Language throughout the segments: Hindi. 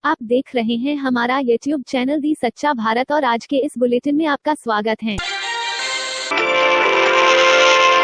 आप देख रहे हैं हमारा YouTube चैनल दी सच्चा भारत और आज के इस बुलेटिन में आपका स्वागत है।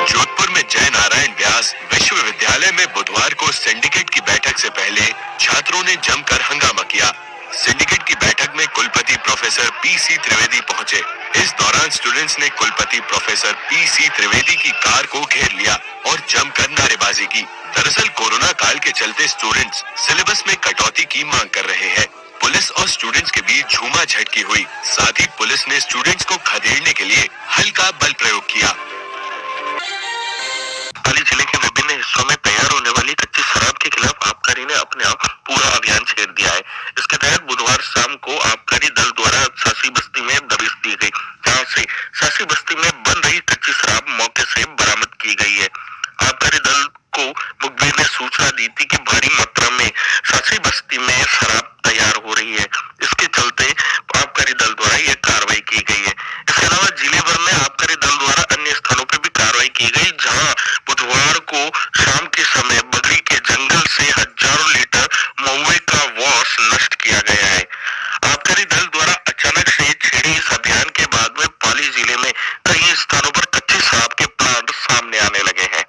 जोधपुर में जय नारायण व्यास विश्वविद्यालय में बुधवार को सिंडिकेट की बैठक से पहले छात्रों ने जमकर हंगामा किया। सिंडिकेट की बैठक में कुलपति प्रोफेसर पीसी त्रिवेदी पहुंचे। इस दौरान स्टूडेंट्स ने कुलपति प्रोफेसर पीसी त्रिवेदी की कार को घेर लिया और जमकर नारेबाजी की। दरअसल कोरोना काल के चलते स्टूडेंट्स सिलेबस में कटौती की मांग कर रहे हैं। पुलिस और स्टूडेंट्स के बीच झूमा झटकी हुई। साथ ही पुलिस ने स्टूडेंट्स को खदेड़ने के लिए हल्का बल प्रयोग किया। पाली जिले के विभिन्न हिस्सों में तैयार होने वाली कच्ची शराब के खिलाफ आबकारी ने अपने आप पूरा अभियान छेड़ दिया है। इसके तहत बुधवार शाम को आबकारी दल द्वारा सासी बस्ती में दबिश दी गई, जहां से सासी बस्ती में बन रही कच्ची शराब मौके से बरामद की गई है। आबकारी दल को मुखबिर ने सूचना दी थी कि भारी मात्रा में सासी बस्ती में शराब तैयार हो रही है। इसके चलते आबकारी दल द्वारा यह कार्रवाई की गई है। इसके अलावा जिले भर में आबकारी दल द्वारा अन्य स्थानों पर भी कार्रवाई की गई, जहां बुधवार को शाम के समय बगरी के जंगल से हजारों लीटर महुए का वॉश नष्ट किया गया है। आबकारी दल द्वारा अचानक से छेड़े इस अभियान के बाद में पाली जिले में कई स्थानों पर कच्ची शराब के प्लांट सामने आने लगे हैं।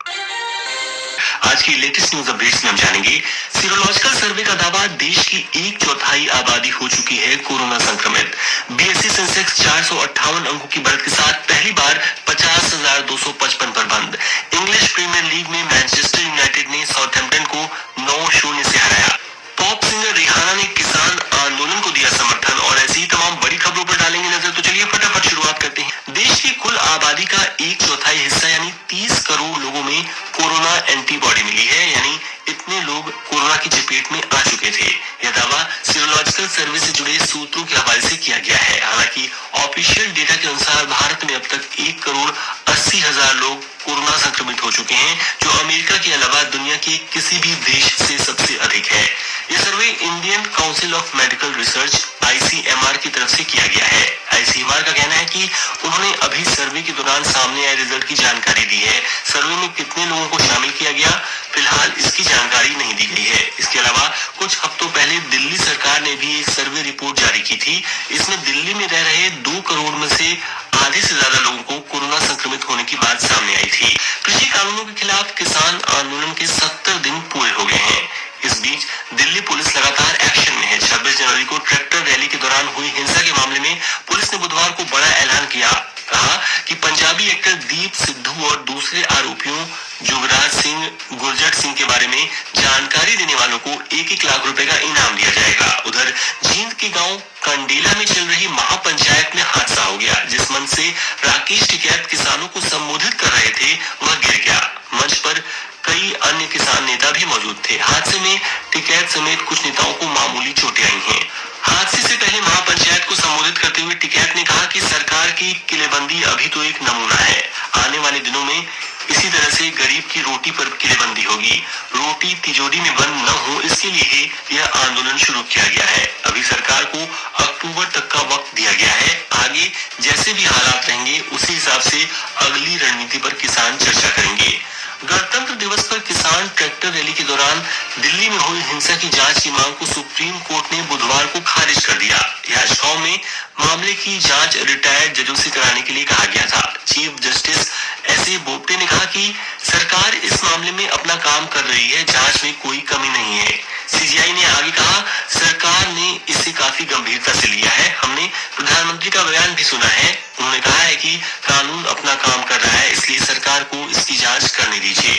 आज की लेटेस्ट न्यूज अपडेट्स में हम जानेंगे, सीरोलॉजिकल सर्वे का दावा, देश की 1/4 आबादी हो चुकी है कोरोना संक्रमित। बीएसई सेंसेक्स 458 अंकों की बढ़त के साथ पहली बार 50,255 पर बंद। इंग्लिश प्रीमियर लीग में मैनचेस्टर यूनाइटेड ने साउथहैम्पटन को 9-0 से हराया। पॉप सिंगर रिहाना ने किसान आंदोलन को दिया समर्थन और ऐसी ही तमाम बड़ी खबरों पर डालेंगे नजर। तो चलिए फटाफट शुरुआत करते हैं। देश की कुल आबादी का 1/4 हिस्सा यानी 30 करोड़ लोगों में कोरोना एंटीबॉडी मिली है, यानी इतने लोग कोरोना की चपेट में आ चुके थे। यह दावा सीरोलॉजिकल सर्वे से जुड़े सूत्रों के हवाले से किया गया है। हालांकि ऑफिशियल डेटा के अनुसार भारत में अब तक 1,80,00,000 लोग कोरोना संक्रमित हो चुके हैं, जो अमेरिका के अलावा दुनिया के किसी भी देश से सबसे अधिक है। यह survey Indian Council of Medical Research ICMR की तरफ से किया गया है। ICMR का कहना है कि उन्होंने अभी सर्वे के दौरान सामने आए रिजल्ट की जानकारी दी है। सर्वे में कितने लोगों को शामिल किया गया, फिलहाल इसकी जानकारी नहीं दी गई है। इसके अलावा कुछ हफ्तों पहले दिल्ली सरकार ने भी एक सर्वे रिपोर्ट जारी की थी। इसमें दिल्ली में रह रहे 2 करोड़ में से आधे से ज्यादा लोगों को कोरोना संक्रमित होने की बात सामने आई थी। कृषि कानूनों के खिलाफ किसान आंदोलन के 70 दिन पूरे हो गए हैं। इस बीच दिल्ली पुलिस लगातार एक्शन में है। 26 जनवरी को ट्रैक्टर रैली के दौरान हुई हिंसा के मामले में पुलिस ने बुधवार को बड़ा ऐलान किया। कहा कि पंजाबी एक्टर दीप सिद्धू और दूसरे आरोपियों जुगराज सिंह, गुरजट सिंह के बारे में जानकारी देने वालों को 1-1 लाख रुपए का इनाम दिया जाएगा। उधर जींद के गांव कंडेला में चल रही महापंचायत में हादसा हो गया, जिस मंच से राकेश टिकैत किसानों को संबोधित कर रहे थे वह गिर गया। मंच पर कई अन्य किसान नेता भी मौजूद थे। हादसे में टिकैत समेत कुछ नेताओं को मामूली चोटें आई हैं। हादसे से पहले महापंचायत को संबोधित करते हुए टिकैत ने कहा कि सरकार की किलेबंदी अभी तो एक नमूना है। आने वाले दिनों में इसी तरह से गरीब की रोटी पर किलेबंदी होगी। रोटी तिजोरी में बंद न हो, इसके लिए ही यह आंदोलन शुरू किया गया है। अभी सरकार को अक्टूबर तक का वक्त दिया गया है। आगे जैसे भी हालात रहेंगे उसी हिसाब से अगली रणनीति पर किसान चर्चा करेंगे। गणतंत्र दिवस पर किसान ट्रैक्टर रैली के दौरान दिल्ली में हुई हिंसा की जांच की मांग को सुप्रीम कोर्ट ने बुधवार को खारिज कर दिया। याचिकाओं में मामले की जांच रिटायर्ड जजों से कराने के लिए कहा गया था। चीफ जस्टिस एसए बोबडे ने कहा कि सरकार इस मामले में अपना काम कर रही है, जांच में कोई कमी नहीं है। सीजीआई ने आगे कहा, सरकार ने इसे काफी गंभीरता से लिया है। हमने प्रधानमंत्री का बयान भी सुना है। उन्होंने कहा है कि कानून अपना काम कर रहा है, इसलिए सरकार को इसकी जांच करने दीजिए।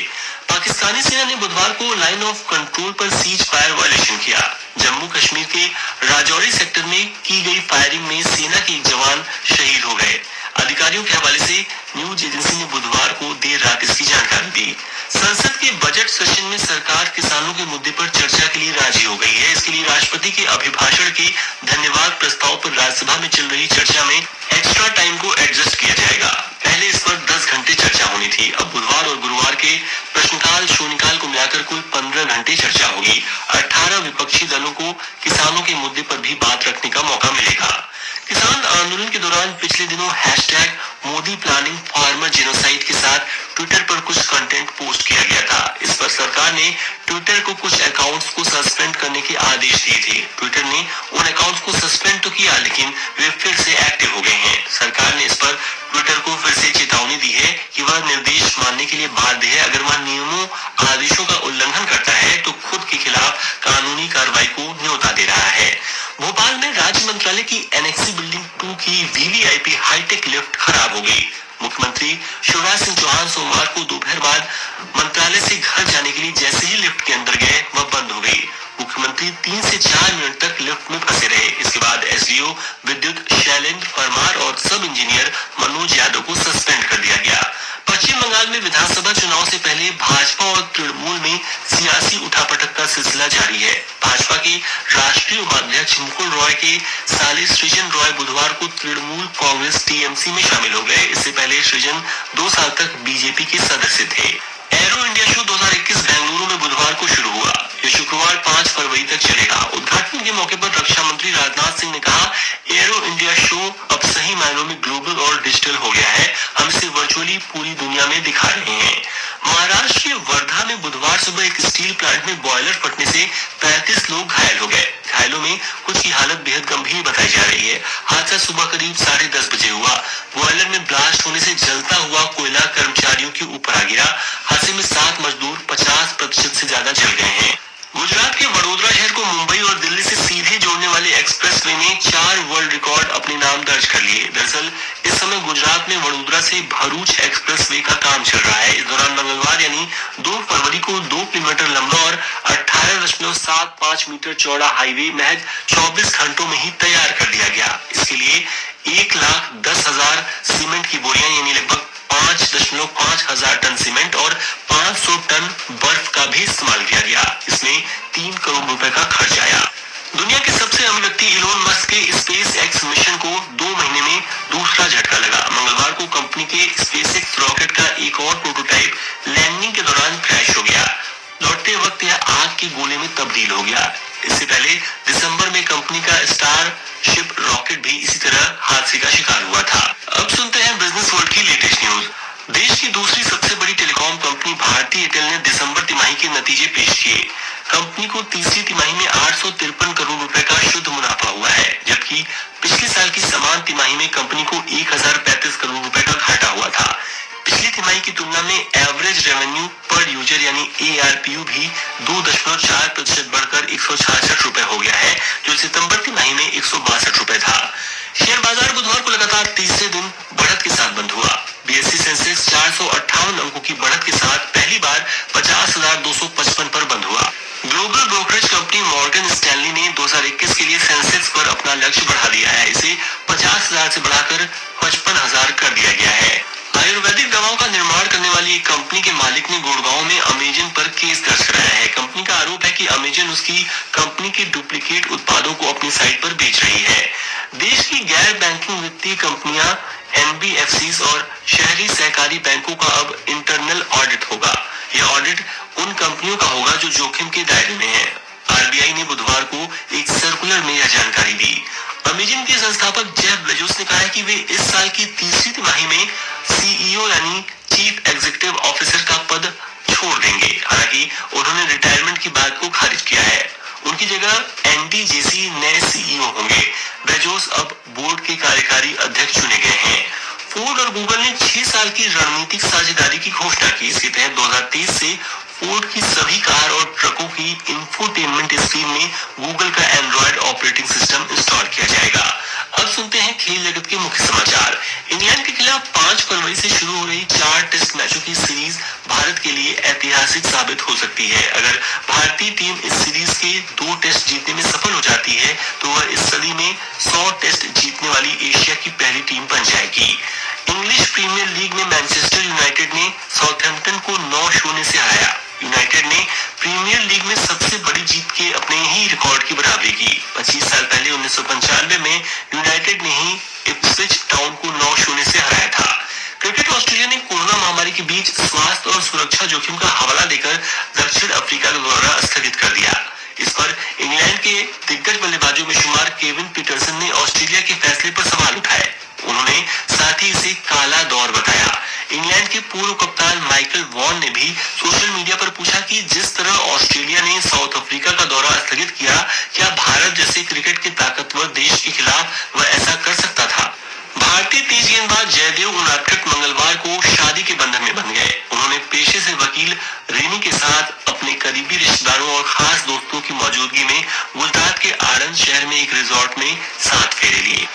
पाकिस्तानी सेना ने बुधवार को लाइन ऑफ कंट्रोल पर सीज फायर वायलेशन किया। जम्मू कश्मीर के राजौरी सेक्टर में की गई फायरिंग में सेना के एक जवान शहीद हो गए। अधिकारियों के हवाले से न्यूज एजेंसी ने बुधवार को देर रात इसकी जानकारी दी। संसद के बजट सेशन में सरकार किसानों के मुद्दे पर चर्चा के लिए राजी हो गई है। इसके लिए राष्ट्रपति के अभिभाषण के धन्यवाद प्रस्ताव पर राज्यसभा में चल रही चर्चा में एक्स्ट्रा टाइम को एडजस्ट किया जाएगा। पहले इस पर 10 घंटे चर्चा होनी थी। अब बुधवार और गुरुवार के प्रश्नकाल शून्यकाल को मिलाकर कुल 15 घंटे चर्चा होगी। 18 विपक्षी दलों को किसानों के मुद्दे पर भी बात रखने का मौका मिलेगा। किसान आंदोलन के दौरान पिछले दिनों #मोदी प्लानिंग फार्मर जेनोसाइड के साथ ट्विटर पर कुछ कंटेंट पोस्ट किया गया था। इस पर सरकार ने ट्विटर को कुछ अकाउंट्स को सस्पेंड करने के आदेश दिए थे। ट्विटर ने उन अकाउंट्स को सस्पेंड तो किया, लेकिन वे फिर से एक्टिव हो गए हैं। सरकार ने इस पर ट्विटर को फिर से चेतावनी दी है कि वह निर्देश मानने के लिए बाध्य है। अगर वह नियमों आदेशों का उल्लंघन करता है तो खुद के खिलाफ कानूनी कार्रवाई को न्योता दे रहा है। भोपाल में राज्य मंत्रालय की एनेक्सी बिल्डिंग 2 की वीवीआईपी हाईटेक लिफ्ट खराब हो गई। मुख्यमंत्री शिवराज सिंह चौहान सोमवार को दोपहर बाद मंत्रालय से घर जाने के लिए जैसे ही लिफ्ट के अंदर गए वह बंद हो गई। मुख्यमंत्री 3 से 4 मिनट तक लिफ्ट में फंसे रहे। इसके बाद एसडीओ विद्युत शैलेंद्र परमार और सब इंजीनियर मनोज यादव को सस्पेंड कर दिया गया। पश्चिम बंगाल में विधानसभा चुनाव से पहले भाजपा और तृणमूल में सियासी उठापटक का सिलसिला जारी है। भाजपा के राष्ट्रीय उपाध्यक्ष मुकुल रॉय के साले सृजन रॉय बुधवार को तृणमूल कांग्रेस टीएमसी में शामिल हो गए। इससे पहले सृजन 2 साल तक बीजेपी के सदस्य थे। एरो इंडिया शो 2021 बेंगलुरु में बुधवार को शुरू हुआ। ये शुक्रवार 5 फरवरी तक चलेगा। उद्घाटन के मौके पर रक्षा मंत्री राजनाथ सिंह ने कहा, एरो इंडिया शो अब सही मायनों में ग्लोबल और डिजिटल हो गया है। हम इसे वर्चुअली पूरी दुनिया में दिखा रहे हैं। महाराष्ट्र के वर्धा में बुधवार सुबह एक स्टील प्लांट में बॉयलर फटने से 35 लोग घायल हो गए। घायलों में कुछ की हालत बेहद गंभीर बताई जा रही है। हादसा सुबह करीब 10:30 बजे हुआ। बॉयलर में ब्लास्ट होने से जलता हुआ कोयला कर्मचारियों के ऊपर आ गिरा। हादसे में 7 मजदूर 50% से ज्यादा जल गए हैं। गुजरात के वडोदरा शहर को मुंबई और दिल्ली से सीधे जोड़ने वाले एक्सप्रेसवे ने 4 वर्ल्ड रिकॉर्ड अपने नाम दर्ज कर लिए। दरअसल इस समय गुजरात में वडोदरा से भरूच एक्सप्रेसवे का काम चल रहा है। इस दौरान मंगलवार यानी 2 फरवरी को 2 किलोमीटर लंबा और 18.75 मीटर चौड़ा हाईवे महज 24 घंटों में ही तैयार कर दिया गया। इसके लिए 1,10,000 सीमेंट की बोरियां यानी लगभग 5.5 हजार टन सीमेंट और 500 टन बर्फ का भी इस्तेमाल किया गया। इसमें 3 करोड़ रुपए का खर्च आया। दुनिया के सबसे अमीर व्यक्ति इलोन मस्क के स्पेस एक्स मिशन को 2 महीने में दूसरा झटका लगा। मंगलवार को कंपनी के स्पेस एक्स रॉकेट का एक और प्रोटोटाइप लैंडिंग के दौरान क्रैश हो गया। लौटते वक्त यह आग के गोले में तब्दील हो गया। इससे पहले दिसंबर में कंपनी का स्टारशिप रॉकेट भी इसी तरह हादसे का शिकार हुआ था। अब सुनते हैं बिजनेस वर्ल्ड की लेटेस्ट न्यूज। देश की दूसरी सबसे बड़ी टेलीकॉम कंपनी भारती एयरटेल ने दिसंबर तिमाही के नतीजे पेश किए। कंपनी को तीसरी तिमाही में 853 करोड़ रुपए का शुद्ध मुनाफा हुआ है, जबकि पिछले साल की समान तिमाही में कंपनी को 1035 करोड़ रुपए का घाटा हुआ था। पिछली तिमाही की तुलना में एवरेज रेवेन्यू पर यूजर यानी ARPU भी 2.4% बढ़कर 166 रुपए हो गया है, जो सितंबर तिमाही में 162 रुपए था। शेयर बाजार बुधवार को लगातार तीसरे दिन बढ़त के साथ बंद हुआ। BSE सेंसेक्स 458 अंकों की बढ़त के साथ पहली बार 50,255 पर बंद हुआ। Global brokerage company Morgan Stanley ने 2021 के लिए सेंसेक्स पर अपना लक्ष्य बढ़ा दिया है। इसे 50,000 से बढ़ाकर 55,000 कर दिया गया है। आयुर्वेदिक दवाओं का निर्माण करने वाली एक कंपनी के मालिक ने गुड़गांव में अमेजन पर केस दर्ज कराया है। कंपनी का आरोप है कि अमेजन उसकी कंपनी के डुप्लीकेट उत्पादों को अपनी साइट पर बेच रही है। देश की गैर बैंकिंग वित्तीय कंपनियां, NBFCs और शहरी सहकारी बैंकों का अब इंटरनल ऑडिट होगा। यह ऑडिट उन कंपनियों का होगा जो जोखिम के दायरे में है। RBI ने बुधवार को एक सर्कुलर में यह जानकारी दी। अमेजन के संस्थापक जेफ बेजोस ने कहा है कि वे इस साल की तीसरी तिमाही में CEO यानी चीफ एग्जीक्यूटिव ऑफिसर का पद छोड़ देंगे। हालांकि उन्होंने रिटायरमेंट की बात को खारिज किया है। उनकी जगह एंडी जेसी नए CEO होंगे। बेजोस अब बोर्ड के कार्यकारी अध्यक्ष चुने गए हैं। फोर्ड और गूगल ने 6 साल की रणनीतिक साझेदारी की घोषणा की। इसके तहत 2023 से फोर्ड की सभी कार और ट्रकों की इंफोटेनमेंट स्क्रीन में गूगल का एंड्रॉयड ऑपरेटिंग सिस्टम इंस्टॉल किया जाएगा। अब सुनते हैं खेल जगत के मुख्य समाचार। इंग्लैंड के खिलाफ 5 फरवरी से शुरू हो रही 4 टेस्ट मैचों की सीरीज भारत के लिए ऐतिहासिक साबित हो सकती है। अगर भारतीय टीम इस सीरीज के 2 टेस्ट जीतने में सफल हो जाती है तो वह इस सदी में 100 टेस्ट जीतने वाली एशिया की पहली टीम बन जाएगी। इंग्लिश प्रीमियर लीग में मैनचेस्टर यूनाइटेड ने साउथहैम्पटन को 9-0 से हराया। यूनाइटेड ने प्रीमियर लीग में सबसे बड़ी जीत के अपने ही रिकॉर्ड की बराबरी की। 25 साल पहले 1995 में यूनाइटेड ने ही इप्सविच टाउन को 9-0 से हराया था। क्रिकेट ऑस्ट्रेलिया ने कोरोना महामारी के बीच स्वास्थ्य और सुरक्षा जोखिम का हवाला देकर दक्षिण अफ्रीका का दौरा स्थगित कर दिया। इस पर इंग्लैंड के दिग्गज बल्लेबाजों में शुमार केविन पीटरसन ने ऑस्ट्रेलिया के फैसले पर सवाल उठाए। उन्होंने पूर्व कप्तान माइकल वॉन ने भी सोशल मीडिया पर पूछा कि जिस तरह ऑस्ट्रेलिया ने साउथ अफ्रीका का दौरा स्थगित किया, क्या भारत जैसे क्रिकेट के ताकतवर देश के खिलाफ वह ऐसा कर सकता था? भारतीय तेज गेंदबाज जयदेव उनादकट मंगलवार को शादी के बंधन में बंध गए। उन्होंने पेशे से वकील रेनी के साथ अपने करीबी रिश्तेदारों और खास दोस्तों की मौजूदगी में गुजरात के आणंद शहर में एक रिजॉर्ट में 7 फेरे लिए।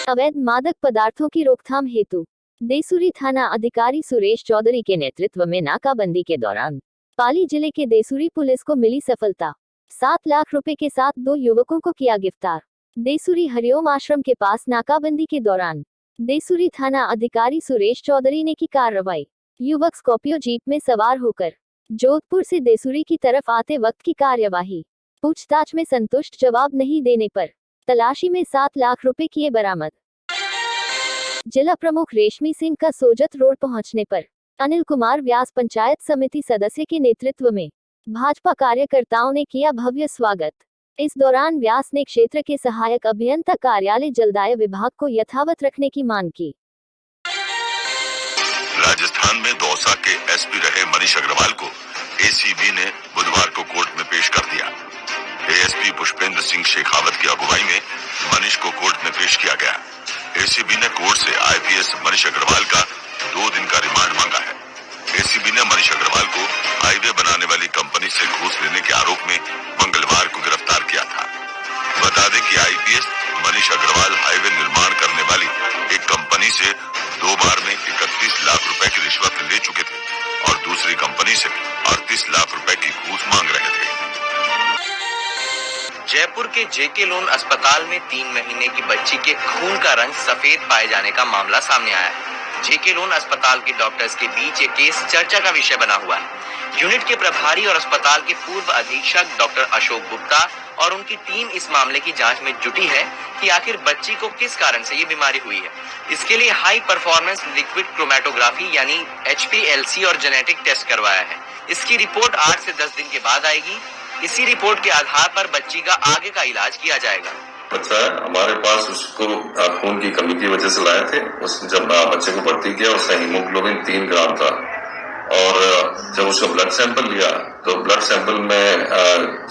अवैध मादक पदार्थों की रोकथाम हेतु देसूरी थाना अधिकारी सुरेश चौधरी के नेतृत्व में नाकाबंदी के दौरान पाली जिले के देसूरी पुलिस को मिली सफलता। 7 लाख रुपए के साथ 2 युवकों को किया गिरफ्तार। देसूरी हरिओम आश्रम के पास नाकाबंदी के दौरान देसूरी थाना अधिकारी सुरेश चौधरी ने की कार्रवाई। युवक स्कॉर्पियो जीप में सवार होकर जोधपुर से देसूरी की तरफ आते वक्त की कार्यवाही। पूछताछ में संतुष्ट जवाब नहीं देने पर तलाशी में 7 लाख रुपए किए बरामद। जिला प्रमुख रेशमी सिंह का सोजत रोड पहुंचने पर अनिल कुमार व्यास पंचायत समिति सदस्य के नेतृत्व में भाजपा कार्यकर्ताओं ने किया भव्य स्वागत। इस दौरान व्यास ने क्षेत्र के सहायक अभियंता कार्यालय जलदाय विभाग को यथावत रखने की मांग की। राजस्थान में दौसा के एसपी रहे मनीष अग्रवाल को एसीबी ने बुधवार को कोर्ट में पेश कर दिया। एएसपी पुष्पेंद्र सिंह शेखावत की अगुवाई में मनीष को कोर्ट में पेश किया गया। एसीबी ने कोर्ट से आईपीएस मनीष अग्रवाल का 2 दिन का रिमांड मांगा है। एसीबी ने मनीष अग्रवाल को हाईवे बनाने वाली कंपनी से घूस लेने के आरोप में मंगलवार को गिरफ्तार किया था। बता दें कि आईपीएस मनीष अग्रवाल हाईवे निर्माण करने वाली एक कंपनी से 2 बार में 31 लाख रुपए की रिश्वत ले चुके थे और दूसरी कंपनी से 38 लाख रुपए की घूस मांग रहे थे। जयपुर के जेके लोन अस्पताल में 3 महीने की बच्ची के खून का रंग सफेद पाए जाने का मामला सामने आया है। जेके लोन अस्पताल के डॉक्टर्स के बीच ये केस चर्चा का विषय बना हुआ है। यूनिट के प्रभारी और अस्पताल के पूर्व अधीक्षक डॉक्टर अशोक गुप्ता और उनकी टीम इस मामले की जांच में जुटी है कि आखिर बच्ची को किस कारण से ये बीमारी हुई है। इसके लिए हाई परफॉर्मेंस लिक्विड क्रोमेटोग्राफी यानी HPLC और जेनेटिक टेस्ट करवाया है। इसकी रिपोर्ट 8 से 10 दिन के बाद आएगी। इसी रिपोर्ट के आधार पर बच्ची का आगे का इलाज किया जाएगा। बच्चा है हमारे पास, उसको खून की कमी की वजह से लाए थे। जब बच्चे को भर्ती किया उसका हीमोग्लोबिन 3 ग्राम था और जब उसका ब्लड सैंपल लिया तो ब्लड सैंपल में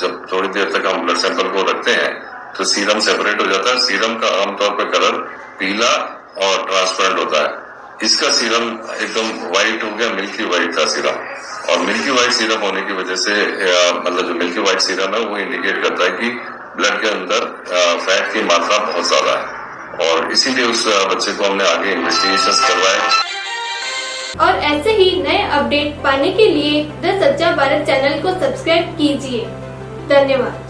जब थोड़ी देर तक हम ब्लड सैंपल को रखते हैं तो सीरम सेपरेट हो जाता है। सीरम का आमतौर पर कलर पीला और ट्रांसपेरेंट होता है। इसका सीरम एकदम व्हाइट हो गया, मिल्की व्हाइट था सीरम। और मिल्की व्हाइट सीरम होने की वजह से मतलब जो मिल्की व्हाइट सीरम है वो इंडिकेट करता है कि ब्लड के अंदर फैट की मात्रा बहुत ज्यादा है और इसीलिए उस बच्चे को हमने आगे इन्वेस्टिगेशन करवाया। और ऐसे ही नए अपडेट पाने के लिए द सच्चा भारत चैनल को सब्सक्राइब कीजिए। धन्यवाद।